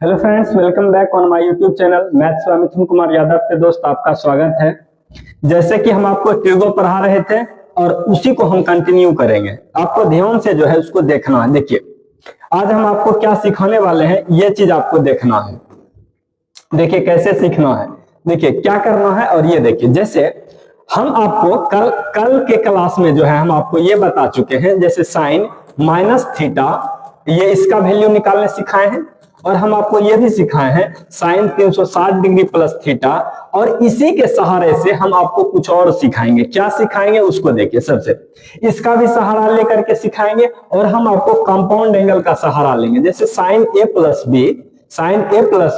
Hello friends, welcome back on my YouTube channel maths में मिथुन कुमार यादव के दोस्त आपका स्वागत है। जैसे कि हम आपको ट्रिगो पढ़ा रहे थे और उसी को हम कंटिन्यू करेंगे। आपको ध्यान से जो है उसको देखना है। देखिए, आज हम आपको क्या सिखाने वाले हैं, ये चीज आपको देखना है। देखिए कैसे सीखना है, देखिए क्या करना है। और ये देखिए, जैसे हम आपको कल के क्लास में जो है हम आपको ये बता चुके हैं, जैसे साइन माइनस थीटा, ये इसका वैल्यू निकालने सिखाए हैं। और हम आपको ये भी सिखाए हैं साइन 360 डिग्री प्लस थीटा। और इसी के सहारे से हम आपको कुछ और सिखाएंगे। क्या सिखाएंगे उसको देखिए। सबसे इसका भी सहारा लेकर के सिखाएंगे और हम आपको कंपाउंड एंगल का सहारा लेंगे। जैसे साइन ए प्लस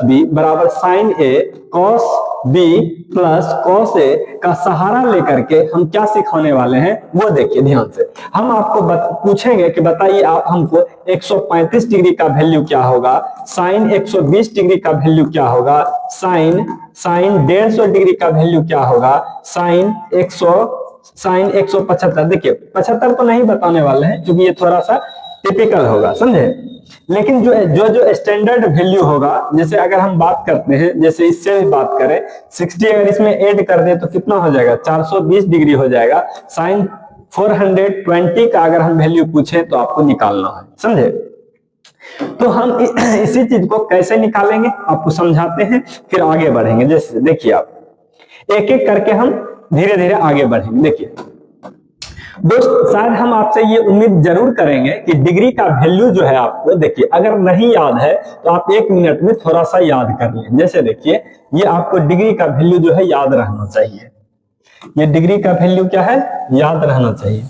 बी बराबर sign A cos B plus cos A का सहारा लेकर के हम क्या सिखाने वाले हैं वो देखिए ध्यान से। हम आपको पूछेंगे कि बताइए आप हमको 135 डिग्री का वैल्यू क्या होगा, साइन 120 डिग्री का वैल्यू क्या होगा, साइन 150 डिग्री का वैल्यू क्या होगा, साइन 175। देखिए 75 तो नहीं बताने वाले हैं क्योंकि ये थोड़ा सा टिपिकल होगा, समझे। लेकिन जो स्टैंडर्ड वैल्यू होगा, जैसे अगर हम बात करते हैं, जैसे इससे भी बात करें 60 अगर इसमें ऐड कर दे तो कितना हो जाएगा, 420 डिग्री हो जाएगा। साइन 420 का अगर हम वैल्यू पूछें तो आपको निकालना है, समझे। तो हम इसी चीज को कैसे निकालेंगे आपको समझाते हैं, फिर आगे बढ़ेंगे। जैसे देखिए, आप एक एक करके हम धीरे धीरे आगे बढ़ेंगे। देखिए दोस्त, शायद हम आपसे ये उम्मीद जरूर करेंगे कि डिग्री का वैल्यू जो है आपको, देखिए अगर नहीं याद है तो आप 1 मिनट में थोड़ा सा याद कर लें। जैसे देखिए, ये आपको डिग्री का वैल्यू जो है याद रहना चाहिए। ये डिग्री का वैल्यू क्या है, याद रहना चाहिए।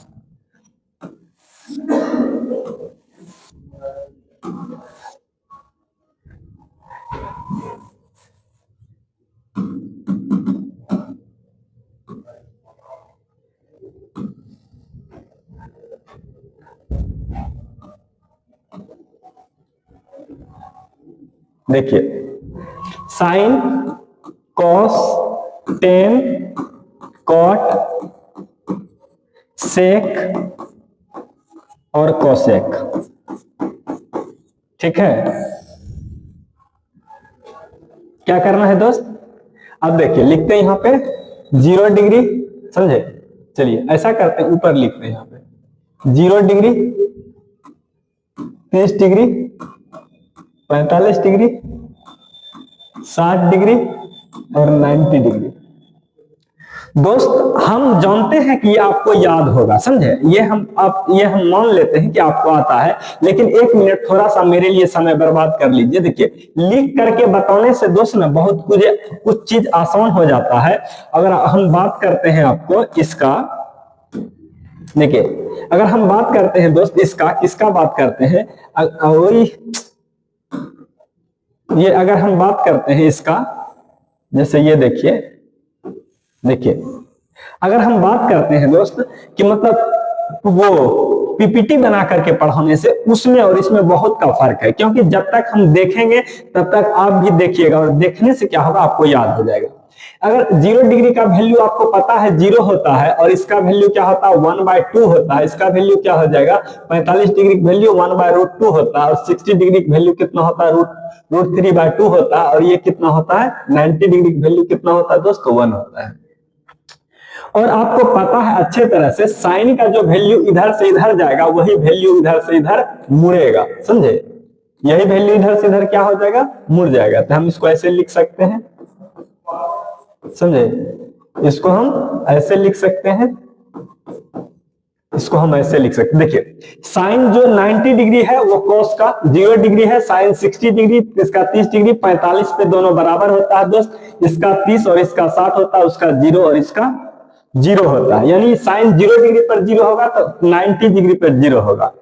देखिए sine cos tan cot sec और कोसेक, ठीक है। क्या करना है दोस्त, अब देखिए लिखते हैं यहाँ पे 0 डिग्री, समझे। चलिए ऐसा करते हैं, ऊपर लिखते हैं यहाँ पे 0 डिग्री, 30 डिग्री, 45 डिग्री, 60 डिग्री और 90 डिग्री। दोस्त हम जानते हैं कि ये आपको याद होगा, समझे। ये हम मान लेते हैं कि आपको आता है, लेकिन 1 मिनट थोड़ा सा मेरे लिए समय बर्बाद कर लीजिए। देखिए लिख करके बताने से दोस्त ना बहुत कुछ चीज आसान हो जाता है। अगर हम बात करते हैं आपको इसका, देखिए अगर हम बात करते हैं दोस्त इसका, किसका बात करते हैं, वही ये अगर हम बात करते हैं इसका, जैसे ये देखिए अगर हम बात करते हैं दोस्त कि मतलब वो पीपीटी बना करके पढ़ाने से उसमें और इसमें बहुत का फर्क है। क्योंकि जब तक हम देखेंगे तब तक आप भी देखिएगा और देखने से क्या होगा, आपको याद हो जाएगा। अगर 0 डिग्री का वैल्यू आपको पता है 0 होता है और इसका वैल्यू क्या होता है 1/2 होता है, इसका वैल्यू क्या हो जाएगा 45 डिग्री वैल्यू 1/√2 होता है और 60 डिग्री वैल्यू कितना होता है √3/2 होता है और ये कितना होता है 90 डिग्री वैल्यू कितना होता है दोस्तों 1 होता है। और आपको पता है अच्छे तरह से साइन का जो वैल्यू इधर से इधर जाएगा वही वैल्यू इधर से इधर मुड़ेगा, समझे। यही वैल्यू इधर से इधर क्या हो जाएगा, मुड़ जाएगा। तो हम इसको ऐसे लिख सकते हैं, समझे। इसको हम ऐसे लिख सकते हैं, इसको हम ऐसे लिख सकते हैं। देखिए साइन जो 90 डिग्री है वो कॉस का 0 डिग्री है, साइन 60 डिग्री, इसका 30 डिग्री, 45 पे दोनों बराबर होता है दोस्त। इसका 30 और इसका 60 होता है, उसका 0 और इसका 0 होता है। यानी साइन 0 डिग्री पर 0 होगा तो 90 डिग्री पर 0 होगा।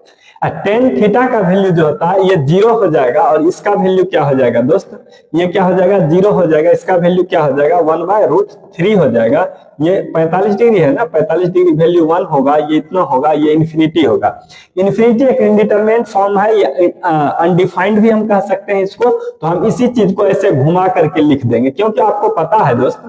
टेन थीटा का वैल्यू जो होता है ये 0 हो जाएगा और इसका वैल्यू क्या हो जाएगा दोस्त, ये क्या हो जाएगा 0 हो जाएगा। इसका वैल्यू क्या हो जाएगा 1/√3 हो जाएगा। ये 45 डिग्री है ना, 45 डिग्री वैल्यू 1 होगा, ये इतना होगा, ये इन्फिनिटी होगा। इन्फिनिटी एक इंडिटरमिनेट फॉर्म है, ये अनडिफाइंड भी हम कह सकते हैं इसको। तो हम इसी चीज को ऐसे घुमा करके लिख देंगे, क्योंकि आपको पता है दोस्त,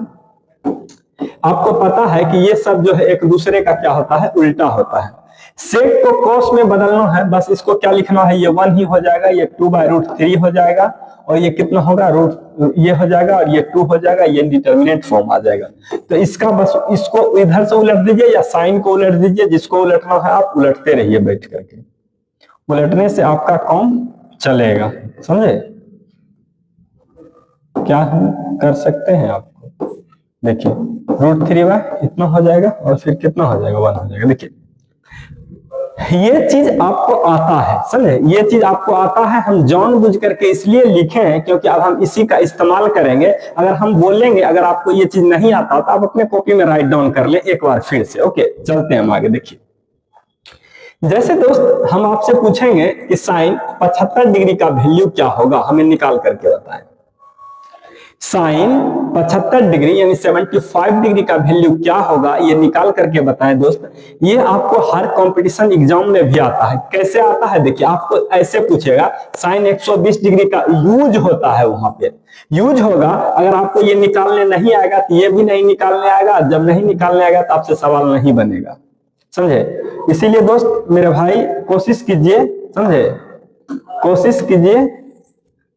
आपको पता है कि ये सब जो है एक दूसरे का क्या होता है, उल्टा होता है। सेक को कॉस में बदलना है, बस इसको क्या लिखना है, ये 1 ही हो जाएगा, ये 2/√3 हो जाएगा, और ये कितना होगा, ये हो जाएगा और ये 2 हो जाएगा, ये इंडिटरमिनेट फॉर्म आ जाएगा। तो इसका बस इसको इधर से उलट दीजिए या साइन को उलट दीजिए, जिसको उलटना है आप उलटते रहिए बैठ करके, उलटने से आपका काम चलेगा, समझे। क्या हम कर सकते हैं आपको, देखिए √3 इतना हो जाएगा और फिर कितना हो जाएगा, 1 हो जाएगा। देखिए ये चीज आपको आता है, समझे, ये चीज आपको आता है, हम जानबूझ करके इसलिए लिखे हैं क्योंकि अब हम इसी का इस्तेमाल करेंगे। अगर हम बोलेंगे, अगर आपको ये चीज नहीं आता तो आप अपने कॉपी में राइट डाउन कर ले एक बार फिर से। ओके, चलते हैं हम आगे। देखिए जैसे दोस्त हम आपसे पूछेंगे कि साइन 75 डिग्री का वैल्यू क्या होगा, हमें निकाल करके बताएं। साइन 75 डिग्री यानी 75 डिग्री का वैल्यू क्या होगा, ये निकाल करके बताएं दोस्त। ये आपको हर कंपटीशन एग्जाम में भी आता है। कैसे आता है, देखिए आपको ऐसे पूछेगा, साइन 120 डिग्री का यूज होता है, वहां पे यूज होगा। अगर आपको ये निकालने नहीं आएगा तो ये भी नहीं निकालने आएगा, जब नहीं निकालने आएगा तो आपसे सवाल नहीं बनेगा, समझे। इसीलिए दोस्त मेरे भाई कोशिश कीजिए, समझे,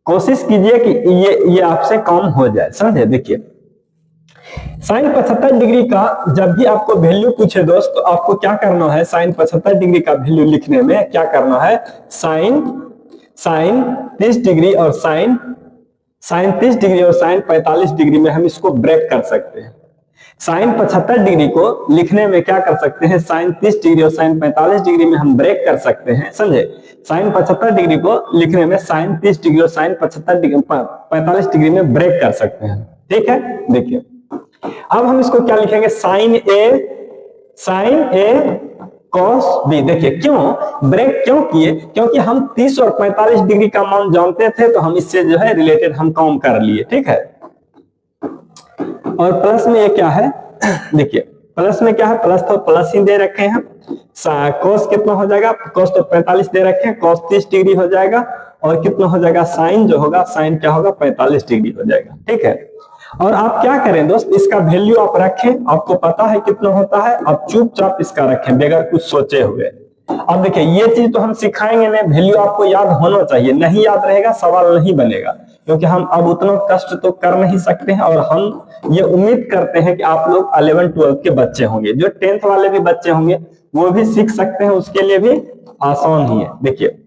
कोशिश कीजिए कि ये आपसे काम हो जाए, समझे। देखिए साइन 75 डिग्री का जब भी आपको वैल्यू पूछे दोस्त, तो आपको क्या करना है, साइन 75 डिग्री का वैल्यू लिखने में क्या करना है, साइन 30 डिग्री और साइन 30 डिग्री और साइन 45 डिग्री में हम इसको ब्रेक कर सकते हैं। साइन 75 डिग्री को लिखने में क्या कर सकते हैं, साइन 30 डिग्री और साइन 45 डिग्री में हम ब्रेक कर सकते हैं, समझे। साइन 75 डिग्री को लिखने में साइन 30 डिग्री और साइन 45 डिग्री में ब्रेक कर सकते हैं, ठीक है। देखिए अब हम इसको क्या लिखेंगे, साइन ए कॉस बी। देखिए क्यों ब्रेक क्यों किए, क्योंकि हम 30 और 45 डिग्री का मान जानते थे, तो हम इससे जो है रिलेटेड हम काम कर लिए, ठीक है। और प्लस में ये क्या है, देखिए प्लस में क्या है, प्लस तो प्लस ही दे रखे हैं। कॉस कितना हो जाएगा, कॉस तो 45 दे रखे हैं, कॉस 30 डिग्री हो जाएगा, और कितना हो जाएगा, साइन जो होगा, साइन क्या होगा, 45 डिग्री हो जाएगा, ठीक है। और आप क्या करें दोस्त, इसका वैल्यू आप रखें, आपको पता है कितना होता है, आप चुपचाप इसका रखें बगैर कुछ सोचे हुए। अब देखिए ये चीज तो हम सिखाएंगे नहीं, वैल्यू आपको याद होना चाहिए, नहीं याद रहेगा सवाल नहीं बनेगा, क्योंकि हम अब उतना कष्ट तो कर नहीं सकते हैं। और हम ये उम्मीद करते हैं कि आप लोग 11-12 के बच्चे होंगे, जो 10th वाले भी बच्चे होंगे वो भी सीख सकते हैं, उसके लिए भी आसान ही है। देखिए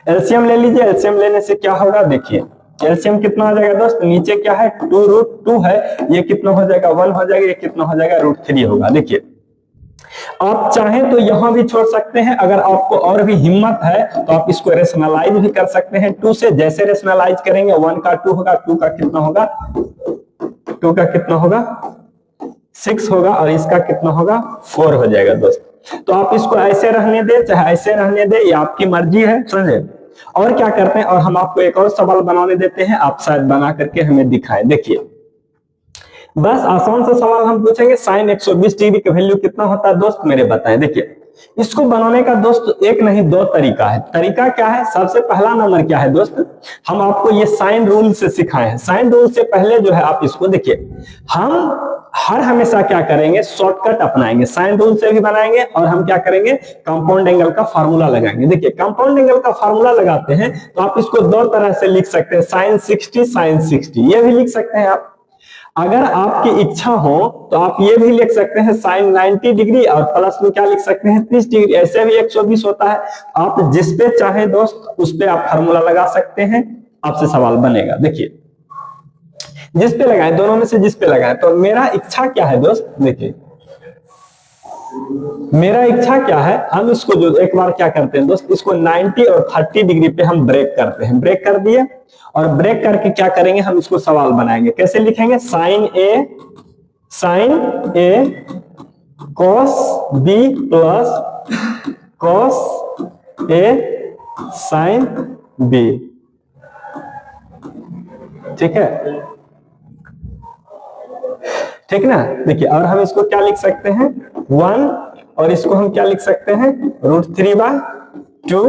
एलसीएम ले लीजिए, एलसीएम लेने से क्या होगा, देखिए एलसीएम कितना हो जाएगा दोस्त, नीचे क्या है 2√2 है, ये कितना हो जाएगा 1 हो जाएगा, ये कितना हो जाएगा √3 होगा। देखिए आप चाहें तो यहां भी छोड़ सकते हैं, अगर आपको और भी हिम्मत है तो आप इसको रेशनलाइज भी कर सकते हैं 2 से। जैसे रेशनलाइज करेंगे 1 का 2 होगा, 2 का कितना होगा, 2 का कितना होगा 6 होगा, और इसका कितना होगा 4 हो जाएगा दोस्त। तो आप इसको ऐसे रहने दे चाहे ऐसे रहने दे, ये आपकी मर्जी है, समझे। और क्या करते हैं, और हम आपको एक और सवाल बनाने देते हैं, आप शायद बना करके हमें दिखाएं। देखिए बस आसान सा सवाल हम पूछेंगे, साइन 120 डिग्री का वैल्यू कितना होता है दोस्त, मेरे बताएं। देखिए इसको बनाने का दोस्त एक नहीं 2 तरीका है। तरीका क्या है, सबसे पहला नंबर क्या है दोस्त, हम आपको ये साइन रूल से सिखाए हैं। साइन रूल से पहले जो है आप इसको देखिए, हम हर हमेशा क्या करेंगे, शॉर्टकट अपनाएंगे, साइन रूल से भी बनाएंगे, और हम क्या करेंगे, कंपाउंड एंगल का फार्मूला लगाएंगे। देखिए कंपाउंड एंगल का फार्मूला लगाते हैं तो आप इसको 2 तरह से लिख सकते हैं, साइन 60 साइन 60, ये भी लिख सकते हैं आप। अगर आपकी इच्छा हो तो आप ये भी लिख सकते हैं साइन 90 डिग्री, और प्लस में क्या लिख सकते हैं 30 डिग्री, ऐसे भी 120 होता है। आप जिस पे चाहे दोस्त उस पे आप फार्मूला लगा सकते हैं, आपसे सवाल बनेगा। देखिए जिस पे लगाएं, दोनों में से जिस पे लगाएं। तो मेरा इच्छा क्या है दोस्त, देखिए मेरा इच्छा क्या है, हम इसको जो एक बार क्या करते हैं दोस्त, इसको 90 और 30 डिग्री पे हम ब्रेक करते हैं। ब्रेक कर दिए, और ब्रेक करके क्या करेंगे, हम इसको सवाल बनाएंगे। कैसे लिखेंगे, sign A cos B plus cos A sine B, ठीक है, ठीक ना। देखिए और हम इसको क्या लिख सकते हैं 1, और इसको हम क्या लिख सकते हैं √3/2,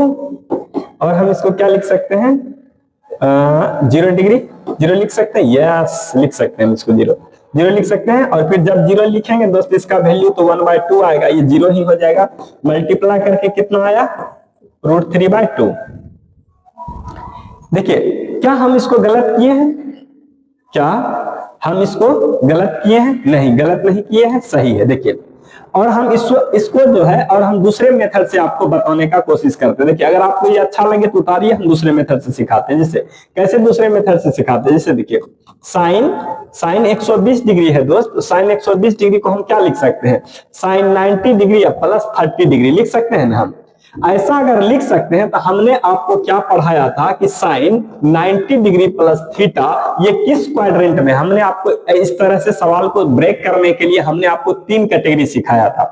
और हम इसको क्या लिख सकते हैं 0 डिग्री, 0 लिख सकते हैं, यस लिख सकते हैं इसको 0 जीरो लिख सकते हैं। और फिर जब जीरो लिखेंगे दोस्त इसका वैल्यू तो 1/2 आएगा, ये जीरो ही हो जाएगा। मल्टीप्लाई करके कितना आया, √3/2। देखिए क्या हम इसको गलत किए हैं, क्या हम इसको गलत किए हैं? नहीं, गलत नहीं किए हैं, सही है। देखिए और हम इसको जो है और हम दूसरे मेथड से आपको बताने का कोशिश करते हैं। देखिए अगर आपको ये अच्छा लगे तो उतारिए, हम दूसरे मेथड से सिखाते हैं। जैसे कैसे दूसरे मेथड से सिखाते हैं, जैसे देखिए साइन 120 डिग्री है दोस्त, तो साइन 120 डिग्री को हम क्या लिख सकते हैं, साइन 90 डिग्री या प्लस 30 डिग्री लिख सकते हैं ना हम। ऐसा अगर लिख सकते हैं तो हमने आपको क्या पढ़ाया था कि साइन 90 डिग्री प्लस थीटा ये किस क्वाड्रेंट में, हमने आपको इस तरह से सवाल को ब्रेक करने के लिए हमने आपको 3 कैटेगरी सिखाया था।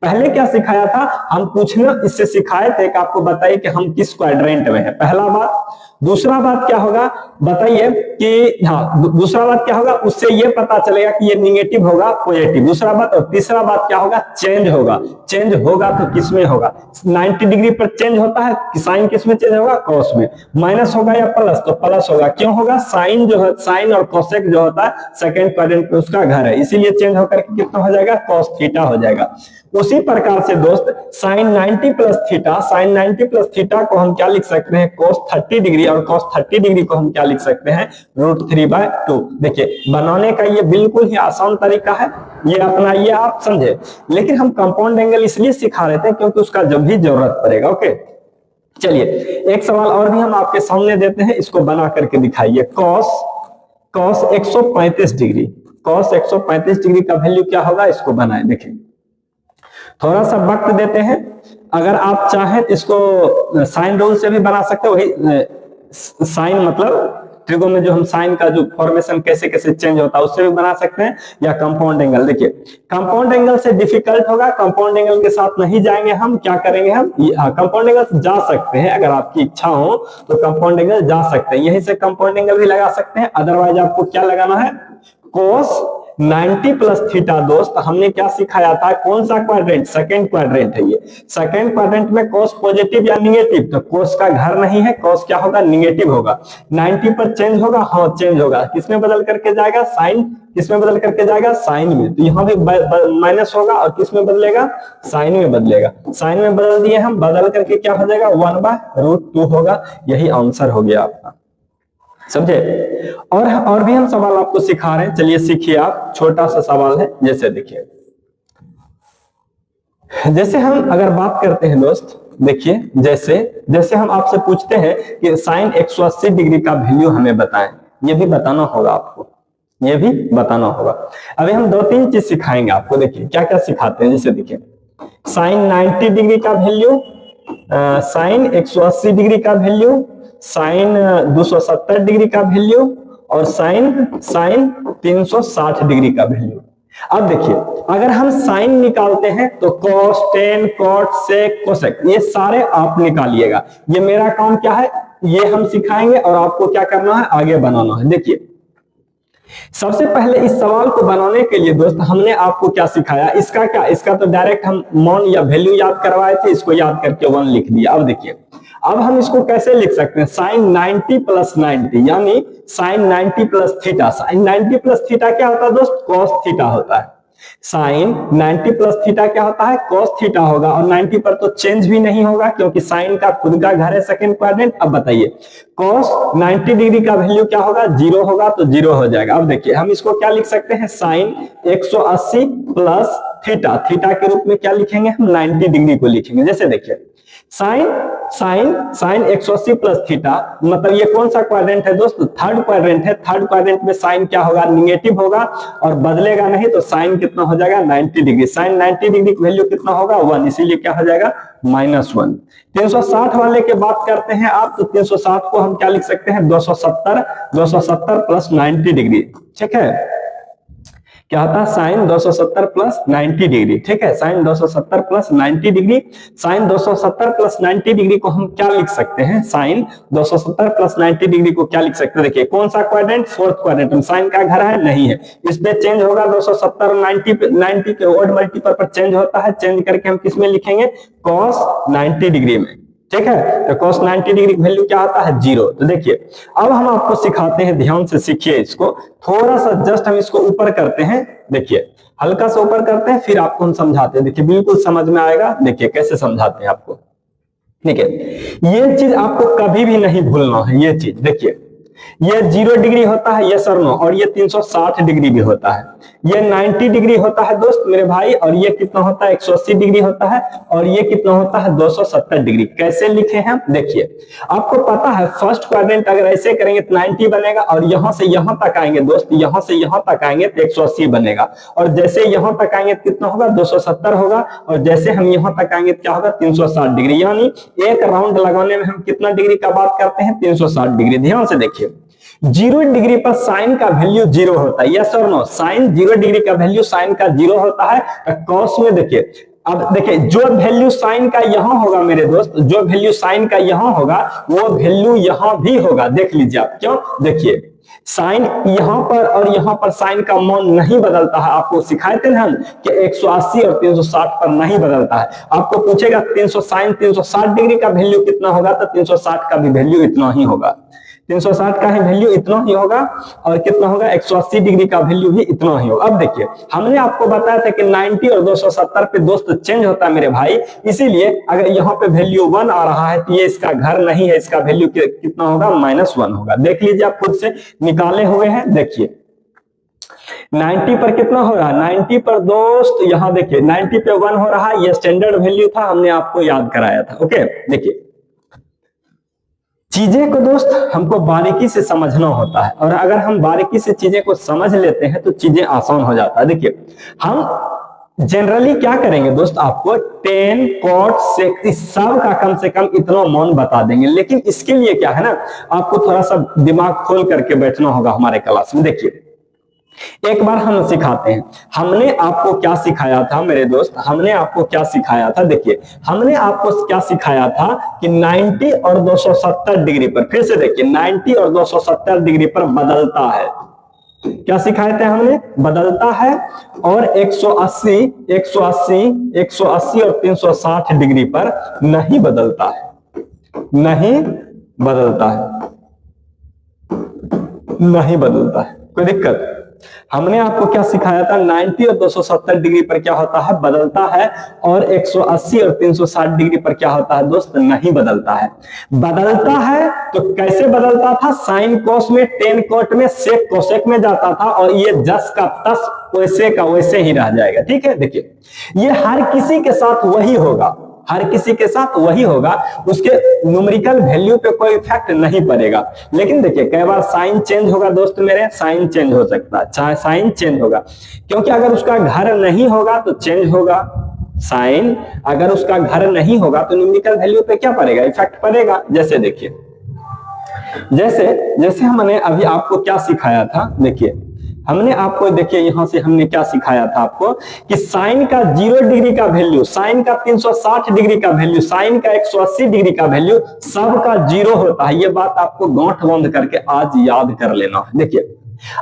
पहले क्या सिखाया था, हम पूछना इससे सिखाए थे कि आपको बताइए कि हम किस क्वाड्रेंट में है, पहला बात। दूसरा बात क्या होगा बताइए कि हाँ, दूसरा बात क्या होगा, उससे ये पता चलेगा कि ये निगेटिव होगा पॉजिटिव, दूसरा बात। और तीसरा बात क्या होगा, चेंज होगा। चेंज होगा तो किसमें होगा, 90 डिग्री पर चेंज होता है, साइन किसमें चेंज होगा, कॉस में। माइनस होगा या प्लस, तो प्लस होगा। क्यों होगा, साइन जो है, साइन और कोसेक जो होता है सेकंड क्वाड्रेंट में उसका घर है, इसीलिए चेंज होकर के कितना हो जाएगा, कॉस थीटा हो जाएगा। उसी प्रकार से दोस्त sine 90 plus theta, sine 90 plus theta को हम क्या लिख सकते हैं, cos 30 डिग्री, और cos 30 डिग्री को हम क्या लिख सकते हैं, √3/2। देखिए बनाने का ये बिल्कुल ही आसान तरीका है, ये अपनाइए आप, समझे। लेकिन हम कंपाउंड एंगल इसलिए सिखा रहे थे क्योंकि उसका जब भी जरूरत पड़ेगा। ओके चलिए एक सवाल और भी हम आपके सामने देते हैं, इसको बना करके दिखाइए। cos 135 डिग्री, cos 135 डिग्री का वैल्यू क्या होगा, इसको बनाए। देखिए थोड़ा सा वक्त देते हैं, अगर आप चाहें तो इसको साइन रूल से भी बना सकते हो। वही साइन मतलब ट्रिगो में जो हम साइन का जो फॉर्मेशन कैसे कैसे चेंज होता है उससे भी बना सकते हैं, या कंपाउंड एंगल। देखिए कंपाउंड एंगल से डिफिकल्ट होगा, कंपाउंड एंगल के साथ नहीं जाएंगे हम, क्या करेंगे हम, कंपाउंड एंगल जा सकते हैं, अगर आपकी इच्छा हो तो कंपाउंड एंगल जा सकते हैं, यहीं से कंपाउंड एंगल भी लगा सकते हैं। अदरवाइज आपको क्या लगाना है, cos 90 प्लस थीटा। दोस्त हमने क्या सिखाया था, कौन सा क्वाड्रेंट, सेकंड क्वाड्रेंट है ये। सेकंड क्वाड्रेंट में cos पॉजिटिव या निगेटिव, तो cos का घर नहीं है, cos क्या होगा, निगेटिव होगा। 90 पर चेंज होगा, हाँ चेंज होगा, किसमें बदल करके जाएगा, साइन, किसमें बदल करके जाएगा, साइन में। तो यहाँ भी माइनस होगा और किसमें बदलेगा, साइन में बदलेगा। साइन में बदल दिए हम, बदल करके क्या हो जाएगा, 1/√2 होगा। यही आंसर हो गया आपका, समझे। और भी हम सवाल आपको सिखा रहे हैं, चलिए सीखिए आप। छोटा सा सवाल है, जैसे देखिए, जैसे हम अगर बात करते हैं दोस्त, देखिए जैसे हम आपसे पूछते हैं कि साइन 180 डिग्री का वैल्यू हमें बताएं, ये भी बताना होगा आपको, ये भी बताना होगा। अभी हम 2-3 चीज सिखाएंगे आपको। देखिए क्या क्या सिखाते हैं, जैसे देखिए साइन 90 डिग्री का वैल्यू, साइन 180 डिग्री का वैल्यू, साइन 270 डिग्री का वैल्यू, और साइन 360 डिग्री का वैल्यू। अब देखिए अगर हम साइन निकालते हैं तो cos, tan, cot, sec, cosec ये सारे आप निकालिएगा। ये मेरा काम क्या है, ये हम सिखाएंगे और आपको क्या करना है, आगे बनाना है। देखिए सबसे पहले इस सवाल को बनाने के लिए दोस्त हमने आपको क्या सिखाया, इसका क्या, इसका तो डायरेक्ट हम मान या वैल्यू याद करवाए थे, इसको याद करके 1 लिख दिया। अब देखिए अब हम इसको कैसे लिख सकते हैं, साइन 90 प्लस 90 यानी sine 90 plus theta. Sine 90 plus theta क्या होता है दोस्त, कॉस थीटा होता है। साइन 90 प्लस थीटा क्या होता है, कॉस थीटा होगा। और 90 पर तो चेंज भी नहीं होगा क्योंकि साइन का खुद का घर है सेकंड क्वाड्रेंट। अब बताइए कॉस 90 डिग्री का वैल्यू क्या होगा, 0 होगा, तो 0 हो जाएगा। अब देखिए हम इसको क्या लिख सकते हैं, साइन 180 प्लस थीटा, थीटा के रूप में क्या लिखेंगे हम, 90 डिग्री को लिखेंगे। जैसे देखिए साइन 180 प्लस थीटा, मतलब ये कौन सा क्वाड्रेंट है दोस्त, थर्ड क्वाड्रेंट है। थर्ड क्वाड्रेंट में साइन क्या होगा, निगेटिव होगा और बदलेगा नहीं, तो साइन कितना हो जाएगा, 90 डिग्री। साइन 90 डिग्री की वैल्यू कितना होगा, 1, इसीलिए क्या हो जाएगा, -1। 360 वाले के बात करते हैं आप, तो 360 को हम क्या लिख सकते हैं, 270 प्लस 90 डिग्री, ठीक है। क्या होता है, साइन 270 प्लस 90 डिग्री, ठीक है। Sine 270 plus 90 degree, sine 270 plus 90 degree को हम क्या लिख सकते हैं, साइन 270 प्लस 90 डिग्री को क्या लिख सकते हैं, देखिए कौन सा क्वाड्रेंट, फोर्थ क्वाड्रेंट। साइन का घर है, नहीं है, इस पे चेंज होगा 270 और 90 के ओड मल्टीपल पर चेंज होता है, चेंज करके हम किस में लिखेंगे, cos 90 डिग्री में, ठीक है। तो cos 90 डिग्री वैल्यू क्या आता है? 0। तो देखिए अब हम आपको सिखाते हैं, ध्यान से सीखिए इसको, थोड़ा सा जस्ट हम इसको ऊपर करते हैं, देखिए हल्का सा ऊपर करते हैं, फिर आपको हम समझाते हैं। देखिए बिल्कुल समझ में आएगा, देखिए कैसे समझाते हैं आपको। ठीक है, ये चीज आपको कभी भी नहीं भूलना है। ये चीज देखिए, ये 0 डिग्री होता है, ये सर नो, और ये 360 डिग्री भी होता है। ये 90 डिग्री होता है दोस्त मेरे भाई, और ये कितना होता है? 180 डिग्री होता है, और ये कितना होता है? 270 डिग्री। कैसे लिखे हैं? देखिए आपको पता है फर्स्ट क्वाड्रेंट अगर ऐसे करेंगे तो 90 बनेगा, और यहां से यहां तक आएंगे दोस्त, यहां से यहां तक आएंगे तो 180 बनेगा, और जैसे यहां तक आएंगे तो कितना होगा? 270 होगा, और जैसे हम यहां तक आएंगे तो क्या होगा? 360 डिग्री। यानी एक राउंड लगाने में हम कितना डिग्री का बात करते हैं? 360 डिग्री। ध्यान से देखिए 0 डिग्री पर साइन का वैल्यू 0 होता है, यस और नो? साइन 0 डिग्री का वैल्यू साइन का 0 होता है। कॉस में देखिए, अब देखिए जो वैल्यू साइन का यहां होगा मेरे दोस्त, जो वैल्यू साइन का यहां होगा वो वैल्यू यहां भी होगा। देख लीजिए आप, क्यों? देखिए साइन यहां पर और यहां पर साइन का मान नहीं बदलता है। आपको सिखाए थे हम कि 180 और 360 पर नहीं बदलता है। आपको पूछेगा 300 साइन 360 डिग्री का वैल्यू कितना होगा, तो 360 का भी वैल्यू इतना ही होगा। 360 का ही वैल्यू इतना ही होगा, और कितना होगा? 180 डिग्री का वैल्यू भी इतना ही होगा। अब देखिए हमने आपको बताया था कि 90 और 270 पे दोस्त चेंज होता है मेरे भाई, इसीलिए अगर यहाँ पे वैल्यू 1 आ रहा है तो ये इसका घर नहीं है, इसका वैल्यू कितना होगा? -1 होगा। देख लीजिए आप खुद से निकाले हुए हैं। देखिए 90 पर कितना हो रहा है? 90 पर दोस्त यहाँ देखिए 90 पे 1 हो रहा है, ये स्टैंडर्ड वैल्यू था, हमने आपको याद कराया था। ओके, देखिए चीजें को दोस्त हमको बारीकी से समझना होता है, और अगर हम बारीकी से चीजें को समझ लेते हैं तो चीजें आसान हो जाता है। देखिए हम जनरली क्या करेंगे दोस्त, आपको tan cot sec सब का कम से कम इतना मान बता देंगे, लेकिन इसके लिए क्या है ना, आपको थोड़ा सा दिमाग खोल करके बैठना होगा हमारे क्लास में। देखिए एक बार हम सिखाते हैं, हमने आपको क्या सिखाया था मेरे दोस्त, हमने आपको क्या सिखाया था? देखिए हमने आपको क्या सिखाया था कि 90 और 270 डिग्री पर, फिर से देखिए 90 और 270 डिग्री पर बदलता है। क्या सिखाए थे हमने? बदलता है। और 180 और 360 डिग्री पर नहीं बदलता है, नहीं बदलता है, नहीं बदलता है। कोई दिक्कत? हमने आपको क्या सिखाया था? 90 और 270 डिग्री पर क्या होता है? बदलता है, और 180 और 360 डिग्री पर क्या होता है दोस्त? नहीं बदलता है। बदलता है तो कैसे बदलता था? साइन कोस में, टेन कोट में, सेक कोसेक में जाता था, और ये जस का तस वैसे का वैसे ही रह जाएगा। ठीक है, देखिए ये हर किसी के साथ वही होगा, हर किसी के साथ वही होगा, उसके न्यूमेरिकल वैल्यू पे कोई इफेक्ट नहीं पड़ेगा। लेकिन देखिए कई बार साइन चेंज होगा दोस्त मेरे, साइन चेंज हो सकता है, चाहे साइन चेंज होगा, क्योंकि अगर उसका घर नहीं होगा तो चेंज होगा। साइन अगर उसका घर नहीं होगा तो न्यूमेरिकल वैल्यू पे क्या पड़ेगा? इफेक्ट पड़ेगा। जैसे देखिए, जैसे हमने अभी आपको क्या सिखाया था, देखिए हमने आपको, देखिए यहां से हमने क्या सिखाया था आपको कि साइन का 0 डिग्री का वैल्यू, साइन का 360 डिग्री का वैल्यू, साइन का 180 डिग्री का वैल्यू सब का 0 होता है। ये बात आपको गांठ बांध करके आज याद कर लेना है। देखिए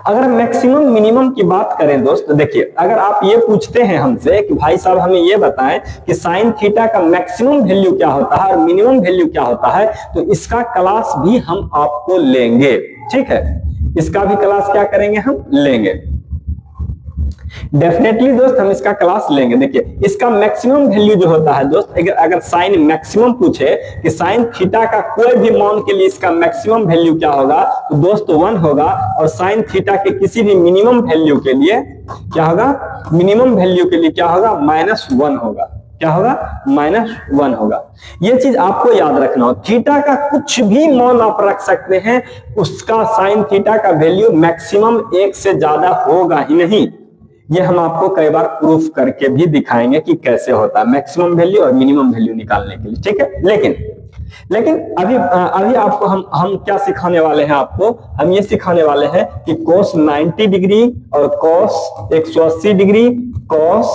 अगर मैक्सिमम मिनिमम की बात करें दोस्त, देखिए अगर आप ये पूछते हैं हमसे कि भाई साहब हमें ये बताएं कि साइन थीटा का मैक्सिमम वैल्यू क्या होता है और मिनिमम वैल्यू क्या होता है, तो इसका क्लास भी हम आपको लेंगे। ठीक है, इसका भी क्लास क्या करेंगे? हम लेंगे, डेफिनेटली दोस्त हम इसका क्लास लेंगे। देखिए इसका मैक्सिमम वैल्यू जो होता है दोस्त, अगर साइन मैक्सिमम पूछे कि साइन थीटा का कोई भी मान के लिए इसका मैक्सिमम वैल्यू क्या होगा, तो दोस्त 1 होगा, और साइन थीटा के किसी भी मिनिमम वैल्यू के लिए क्या होगा? मिनिमम वैल्यू के लिए क्या होगा? -1 होगा। क्या होगा? -1 होगा। ये चीज आपको याद रखना हो। थीटा का कुछ भी मान आप रख सकते हैं, उसका साइन थीटा का वैल्यू मैक्सिमम 1 से ज्यादा होगा ही नहीं। ये हम आपको कई बार प्रूफ करके भी दिखाएंगे कि कैसे होता है मैक्सिमम वैल्यू और मिनिमम वैल्यू निकालने के लिए। ठीक है, लेकिन अभी आपको हम क्या सिखाने वाले हैं? आपको हम ये सिखाने वाले हैं कि cos 90 डिग्री और cos 180 डिग्री, cos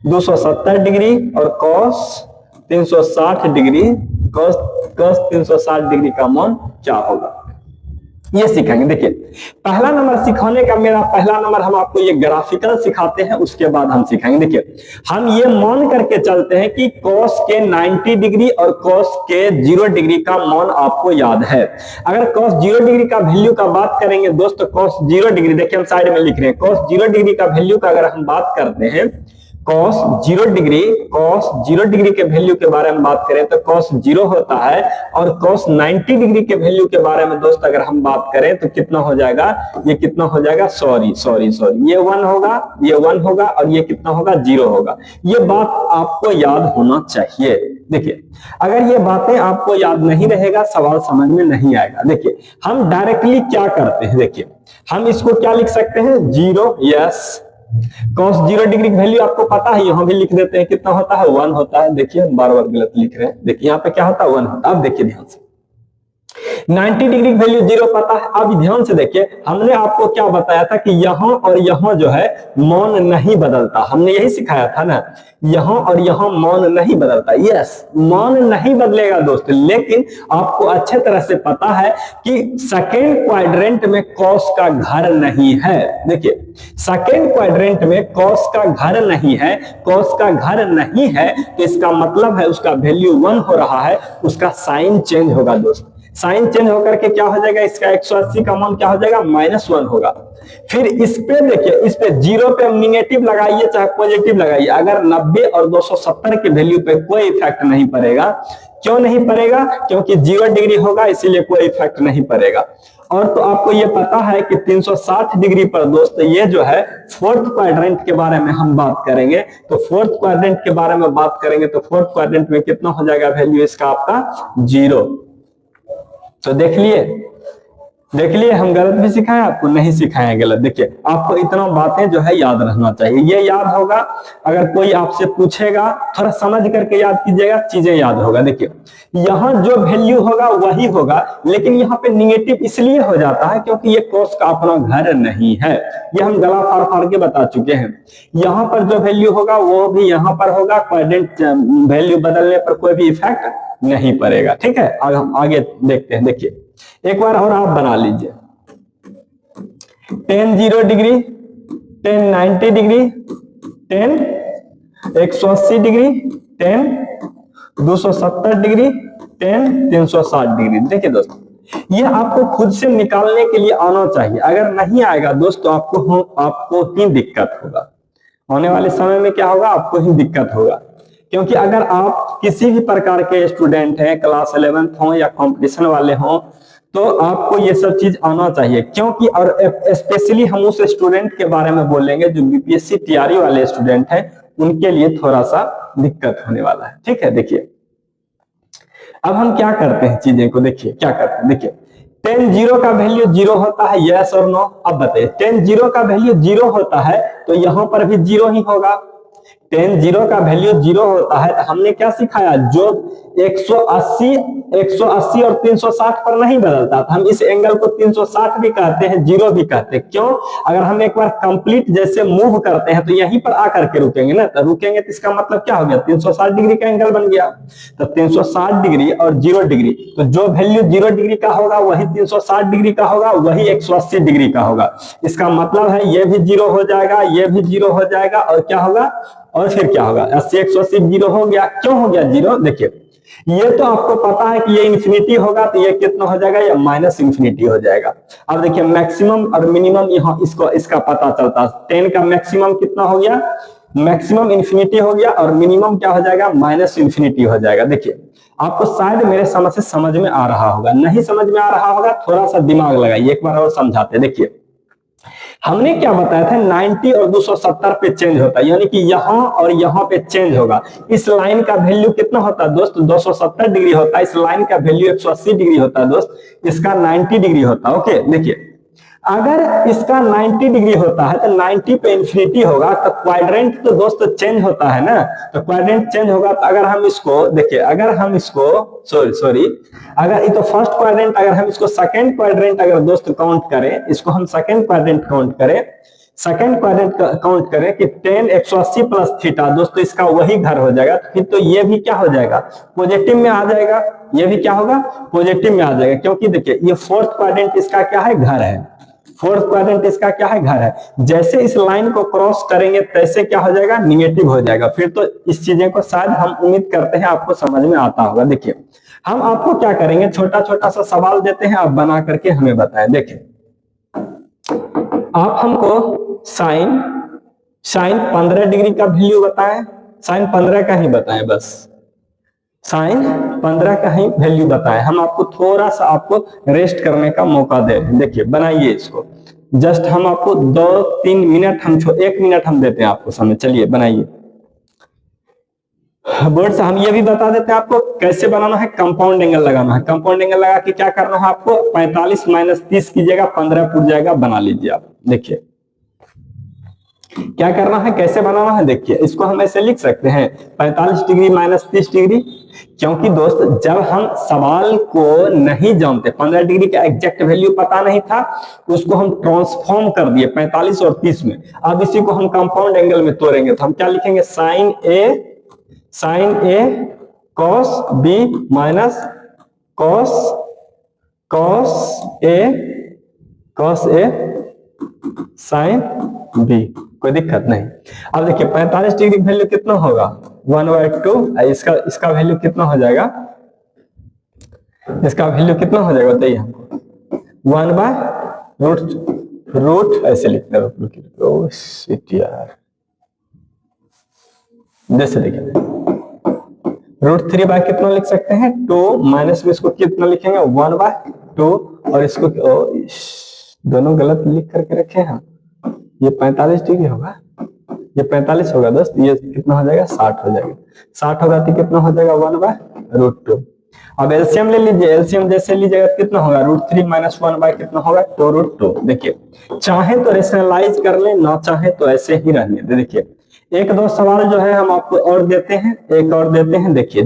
270 डिग्री और cos 360 डिग्री, cos 360 डिग्री का मान क्या होगा। ये सीखेंगे। देखिए पहला नंबर सिखाने का मेरा पहला नंबर हम आपको ये ग्राफिकल सिखाते हैं, उसके बाद हम सिखाएंगे। देखिए हम ये मान करके चलते हैं कि cos के 90 डिग्री और cos के 0 डिग्री का मान आपको याद है। अगर cos 0 डिग्री का वैल्यू का बात करेंगे दोस्तों, cos 0 डिग्री देखिए हम साइड में लिख रहे हैं, cos 0 डिग्री का वैल्यू का अगर हम बात करते हैं, cos 0 डिग्री के वैल्यू के बारे में बात करें तो cos 0 होता है, और cos 90 डिग्री के वैल्यू के बारे में दोस्त अगर हम बात करें तो कितना हो जाएगा, ये कितना हो जाएगा, सॉरी ये 1 होगा, ये 1 होगा, और ये कितना होगा, 0 होगा। ये बात आपको याद होना चाहिए। देखिए अगर ये बातें आपको याद नहीं रहेगा, सवाल समझ में नहीं आएगा। देखिए हम डायरेक्टली क्या करते हैं, देखिए हम इसको क्या लिख सकते हैं, 0, यस cos 0 डिग्री की वैल्यू आपको पता है, यहां भी लिख देते हैं, कितना होता है, 1 होता है। देखिए हम बार बार गलत लिख रहे हैं, देखिए यहाँ पे क्या होता है, 1 होता है। अब देखिए ध्यान से 90 डिग्री की वैल्यू 0 पता है। अब ध्यान से देखिए हमने आपको क्या बताया था कि यहां और यहां जो है मान नहीं बदलता, हमने यही सिखाया था ना, यहां और यहां मान नहीं बदलता। यस मान नहीं बदलेगा दोस्त, लेकिन आपको अच्छे तरह से पता है कि सेकेंड क्वाड्रेंट में cos का घर नहीं है। देखिए सेकेंड क्वाड्रेंट में cos का घर नहीं है, cos का घर नहीं है तो इसका मतलब है उसका वैल्यू 1 हो रहा है, उसका साइन चेंज होगा दोस्त। साइन चेंज होकर के क्या हो जाएगा, इसका 180 का मान क्या हो जाएगा, -1 होगा। फिर इस पे देखिए, इस पे 0 पे निगेटिव लगाइए चाहे पॉजिटिव लगाइए, अगर 90 और 270 के वैल्यू पे कोई इफेक्ट नहीं पड़ेगा। क्यों नहीं पड़ेगा, क्योंकि 0 डिग्री होगा इसीलिए कोई इफेक्ट नहीं पड़ेगा। और तो आपको ये पता है कि 360 डिग्री पर दोस्त ये जो है फोर्थ क्वाड्रेंट के बारे में हम बात करेंगे, तो फोर्थ क्वाड्रेंट के बारे में बात करेंगे तो फोर्थ क्वाड्रेंट में कितना हो जाएगा वैल्यू इसका आपका 0। तो देख लिए हम गलत भी सिखाए आपको, नहीं सिखाए गलत। देखिए आपको इतना बातें जो है याद रहना चाहिए, ये याद होगा। अगर कोई आपसे पूछेगा थोड़ा समझ करके याद कीजिएगा, चीजें याद होगा। देखिए यहाँ जो वैल्यू होगा वही होगा, लेकिन यहाँ पे निगेटिव इसलिए हो जाता है क्योंकि ये cos का अपना घर नहीं है, ये हम गला फाड़ फाड़ के बता चुके हैं। यहाँ पर जो वैल्यू होगा वो भी यहाँ पर होगा, क्वाड्रेंट वैल्यू बदलने पर कोई भी इफेक्ट नहीं पड़ेगा। ठीक है, आगे हम आगे देखते हैं। देखिए एक बार और आप बना लीजिए, tan 0 degree, tan 90 degree, tan 180 degree, tan 270 degree, tan 360 degree. देखिए दोस्तों ये आपको खुद से निकालने के लिए आना चाहिए, अगर नहीं आएगा दोस्त तो आपको ही दिक्कत होगा। आने वाले समय में क्या होगा, आपको ही दिक्कत होगा। क्योंकि अगर आप किसी भी प्रकार के स्टूडेंट हैं, क्लास 11th हो या कंपटीशन वाले हों, तो आपको ये सब चीज आना चाहिए। क्योंकि और स्पेशली हम उस स्टूडेंट के बारे में बोलेंगे जो बीपीएससी टीआरई वाले स्टूडेंट हैं, उनके लिए थोड़ा सा दिक्कत होने वाला है। ठीक है, देखिए अब हम क्या करते हैं चीजें को, देखिए क्या करते हैं। देखिए tan 0 का वैल्यू 0 होता है, यस और नो। अब बताइए tan 0 का वैल्यू 0 होता है तो यहां पर भी 0 ही होगा। tan 0 का वैल्यू 0 होता है तो हमने क्या सिखाया, जो 180 और 360 पर नहीं बदलता था, हम इस एंगल को 360 भी कहते हैं, 0 भी कहते हैं। क्यों, अगर हम एक बार कंप्लीट जैसे मूव करते हैं तो यहीं पर आकर के रुकेंगे ना, तो रुकेंगे तो इसका मतलब क्या हो गया, 360 डिग्री का एंगल बन गया। तो 360 डिग्री और 0 डिग्री, तो जो वैल्यू 0 डिग्री का होगा वही 360 डिग्री का होगा, वही 180 डिग्री का होगा। इसका मतलब है ये भी 0 हो जाएगा, ये भी 0 हो जाएगा, और क्या होगा, और फिर क्या होगा, 80 180 0 हो गया। क्यों हो गया 0, देखिए ये तो आपको पता है कि ये इन्फिनिटी होगा तो ये कितना हो जाएगा, ये -इन्फिनिटी हो जाएगा। अब देखिए मैक्सिमम और मिनिमम यहाँ इसका पता चलता है। 10 का मैक्सिमम कितना हो गया, मैक्सिमम इन्फिनिटी हो गया, और मिनिमम क्या हो जाएगा, -इन्फिनिटी हो जाएगा। देखिए आपको शायद मेरे समझ में आ रहा होगा, नहीं समझ में आ रहा होगा थोड़ा सा दिमाग लगाइए, एक बार और समझाते। देखिए हमने क्या बताया था, 90 और 270 पे चेंज होता है, यानी कि यहाँ और यहाँ पे चेंज होगा। इस लाइन का वैल्यू कितना होता है दोस्त, 270 डिग्री होता है। इस लाइन का वैल्यू 180 डिग्री होता है दोस्त, इसका 90 डिग्री होता है। ओके, देखिए अगर इसका 90 डिग्री होता है तो 90 पे इन्फिनिटी होगा, तो क्वाड्रेंट तो दोस्त चेंज होता है ना, तो क्वाड्रेंट चेंज होगा। तो अगर हम इसको देखिए, अगर हम इसको सॉरी अगर ये तो फर्स्ट क्वाड्रेंट, अगर हम इसको सेकंड क्वाड्रेंट अगर दोस्त काउंट करें, इसको हम सेकंड क्वाड्रेंट काउंट करें, सेकंड क्वाड्रेंट काउंट करें कि tan 180 प्लस थीटा, दोस्तों इसका वही घर हो जाएगा, फिर तो ये भी क्या हो जाएगा, पॉजिटिव में आ जाएगा, ये भी क्या होगा, पॉजिटिव में आ जाएगा, क्योंकि देखिए ये फोर्थ क्वाड्रेंट इसका क्या है, घर है, फोर्थ क्वाड्रेंट इसका क्या है, घर है। जैसे इस लाइन को क्रॉस करेंगे तैसे क्या हो जाएगा, निगेटिव हो जाएगा। फिर तो इस चीजें को शायद हम उम्मीद करते हैं आपको समझ में आता होगा। देखिए हम आपको क्या करेंगे, छोटा छोटा सा सवाल देते हैं, आप बना करके हमें बताएं। देखिए आप हमको साइन 15 डिग्री का वैल्यू बताएं, साइन 15 का ही बताएं, बस साइन 15 का ही वैल्यू बताएं। हम आपको थोड़ा सा आपको रेस्ट करने का मौका दे रहे हैं। देखिए बनाइए इसको, जस्ट हम आपको 2-3 मिनट, हम 1 मिनट हम देते हैं आपको समय। चलिए बनाइए। बोर्ड से हम ये भी बता देते हैं आपको कैसे बनाना है, कंपाउंड एंगल लगाना है। कंपाउंड एंगल लगा के क्या करना है आपको, 45 माइनस 30 कीजिएगा, 15 पूछ जाएगा, बना लीजिए आप। देखिए क्या करना है, कैसे बनाना है। देखिए इसको हम ऐसे लिख सकते हैं 45 डिग्री माइनस 30 डिग्री, क्योंकि दोस्त जब हम सवाल को नहीं जानते, 15 डिग्री का एग्जैक्ट वैल्यू पता नहीं था, उसको हम ट्रांसफॉर्म कर दिए 45 और 30 में। अब इसी को हम कंपाउंड एंगल में तोड़ेंगे तो हम क्या लिखेंगे, sign A cos B minus cos A sine B, कोई दिक्कत नहीं। अब देखिए 45 डिग्री वैल्यू कितना होगा, 1/2, इसका वैल्यू कितना हो जाएगा, इसका वैल्यू कितना हो जाएगा बताइए हमको, 1/रूट ऐसे लिखते हैं। जैसे देखिए √3 बाय कितना लिख सकते हैं, 2 माइनस में इसको कितना लिखेंगे, 1/2, और इसको दोनों गलत लिख करके रखे हैं। ये 45 डिग्री होगा, ये 45 होगा दोस्त, ये कितना हो जाएगा, 60 हो जाएगा। 60 होगा तो कितना हो जाएगा, 1/√2। अब एलसीएम ले लीजिए, एलसीएम जैसे लीजिएगा कितना होगा, √3 माइनस 1 कितना होगा, 2√2। देखिए चाहे तो रेशनलाइज कर ले, ना चाहे तो ऐसे ही रहने दे। देखिए 1-2 सवाल जो है हम आपको और देते हैं, एक और देते हैं। देखिए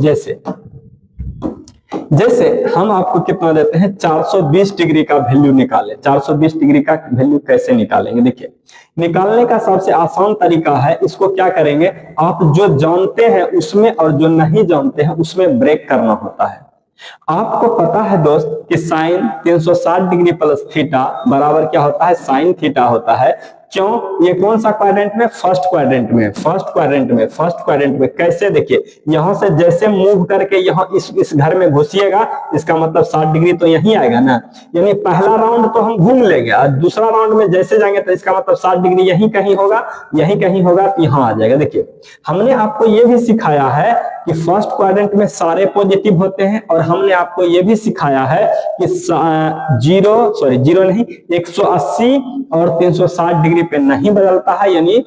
जैसे हम आपको कितना देते हैं, 420 डिग्री का वैल्यू निकाले। 420 डिग्री का वैल्यू कैसे निकालेंगे, देखिए निकालने का सबसे आसान तरीका है, इसको क्या करेंगे, आप जो जानते हैं उसमें और जो नहीं जानते हैं उसमें ब्रेक करना होता है। आपको पता है दोस्त कि साइन 360 डिग्री प्लस थीटा बराबर क्या होता है, साइन थीटा होता है। क्यों, ये कौन सा क्वाड्रेंट में, फर्स्ट क्वाड्रेंट में। फर्स्ट क्वाड्रेंट में कैसे, देखिए यहां से जैसे मूव करके यहाँ इस घर में घुसिएगा, इसका मतलब 60 डिग्री तो यहीं आएगा ना, यानी पहला राउंड तो हम घूम लेंगे और दूसरा राउंड में जैसे जाएंगे तो इसका मतलब 60 डिग्री यहीं कहीं होगा तो यहाँ आ जाएगा। देखिए हमने आपको ये भी सिखाया है कि फर्स्ट क्वाड्रेंट में सारे पॉजिटिव होते हैं, और हमने आपको ये भी सिखाया है कि 180 और 360 डिग्री पे नहीं बदलता है, यानी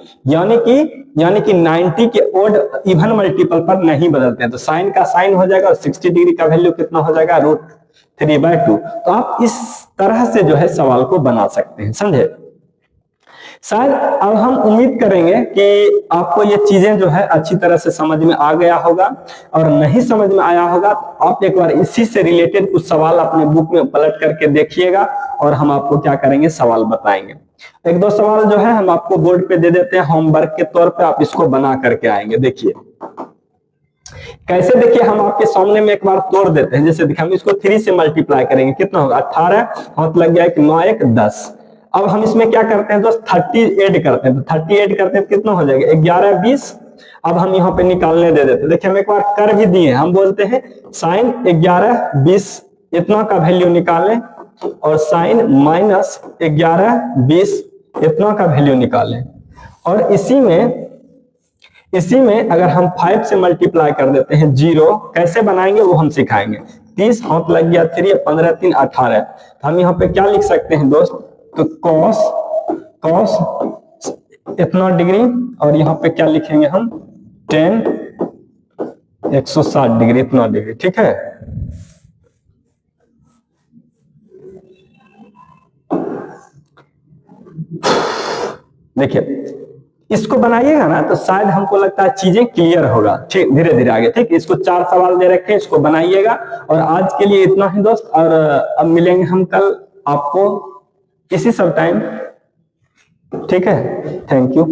कि 90 के ओड इवन मल्टीपल पर नहीं बदलते हैं। तो साइन का साइन हो जाएगा और 60 डिग्री का वैल्यू कितना हो जाएगा, √3/2। तो आप इस तरह से जो है सवाल को बना सकते हैं, समझे। शायद अब हम उम्मीद करेंगे कि आपको ये चीजें जो है अच्छी तरह से समझ में आ गया होगा, और नहीं समझ में आया होगा तो आप एक बार इसी से रिलेटेड कुछ सवाल अपने बुक में पलट करके देखिएगा, और हम आपको क्या करेंगे, सवाल बताएंगे। 1-2 सवाल जो है हम आपको बोर्ड पे दे देते हैं होमवर्क के तौर पे, आप इसको बना करके आएंगे। देखिए कैसे, देखिए हम आपके सामने में एक बार तोड़ देते हैं। जैसे देखिए हम इसको 3 से मल्टीप्लाई करेंगे, कितना होगा, 18, हाथ लग गया, 9 1 10। अब हम इसमें क्या करते हैं दोस्त, 30 ऐड करते हैं, तो 30 ऐड करते हैं तो कितना हो जाएगा, 11 20। अब हम यहाँ पे निकालने दे देते हैं। देखिए हम एक बार कर भी दिए, हम बोलते हैं साइन 11 20 इतना का वैल्यू निकालें, और साइन माइनस 11 20 इतना का वैल्यू निकालें, और इसी में अगर हम 5 से मल्टीप्लाई कर देते हैं, 0 कैसे बनाएंगे वो हम सिखाएंगे। 30 हाथ लग गया, 3 15 3 18। तो हम यहाँ पे क्या लिख सकते हैं दोस्त, तो कॉस इतना डिग्री, और यहाँ पे क्या लिखेंगे हम, tan 160 डिग्री इतना डिग्री, ठीक है। देखिए इसको बनाइएगा ना तो शायद हमको लगता है चीजें क्लियर होगा, ठीक, धीरे धीरे आगे, ठीक। इसको 4 सवाल दे रखे हैं, इसको बनाइएगा। और आज के लिए इतना ही दोस्त, और अब मिलेंगे हम कल आपको इसी सब टाइम। ठीक है, थैंक यू।